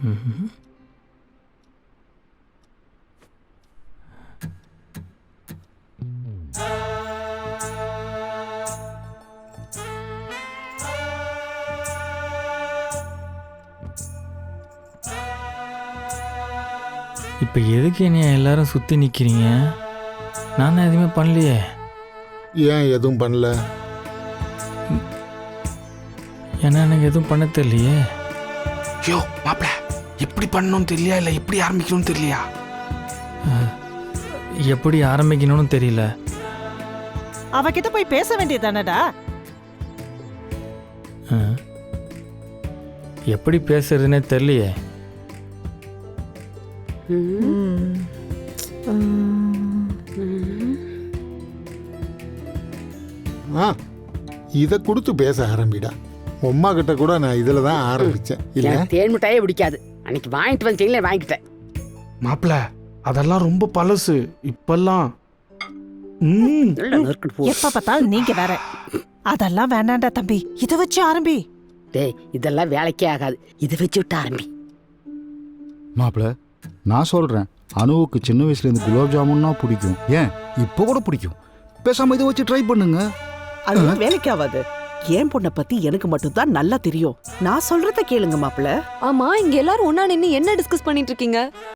இப்போ எதுக்கு என்னைய எல்லாரும் சுற்றி நிற்கிறீங்க? நான் தான் எதுவுமே பண்ணலையே. ஏன் எதுவும் பண்ணல? ஏன்னா எனக்கு எதுவும் பண்ண தெரியலையே. யோ மாப்பிள, எப்படி பண்ணணும்னு தெரியலையா இல்லை எப்படி ஆரம்பிக்கணும்னு தெரியலையா? எப்படி ஆரம்பிக்கணும்னு தெரியல. அவகிட்ட போய் பேச வேண்டியதானடா. எப்படி பேசுறதுன்னே தெரியலையே. இதை கொடுத்து பேச ஆரம்பிடா. உம்மா கிட்ட கூட நான் இதுல தான் ஆரம்பிச்சேன். இல்ல தேன் மிட்டாயே பிடிக்காது. அன்னைக்கு வாங்கிட்டு வந்தீங்களே வாங்கிட்டேன். மாப்பிள அதெல்லாம் ரொம்ப பழசு. இப்பெல்லாம் எப்ப பார்த்தாலும் நீங்க வேற. அதெல்லாம் வேண்டாண்டா தம்பி, இதை வச்சு ஆரம்பி. டேய் இதெல்லாம் வேலைக்கே ஆகாது. இதை வச்சு விட்டு ஆரம்பி. மாப்பிள்ள நான் சொல்றேன், அனுவுக்கு சின்ன வயசுல இருந்து குலாப் ஜாமுன்னா பிடிக்கும். ஏன் இப்போ கூட பிடிக்கும். பேசாம இதை வச்சு ட்ரை பண்ணுங்க. அதெல்லாம் வேலைக்கு ஆகாது. என் பொண்ணை பத்தி எனக்கு மட்டும் தான் நல்லா தெரியும். நான் சொல்றத கேளுங்க மாப்பிள்ள. ஆமா, இங்க எல்லாரும் ஒண்ணா நின்னு என்ன டிஸ்கஸ் பண்ணிட்டு இருக்கீங்க?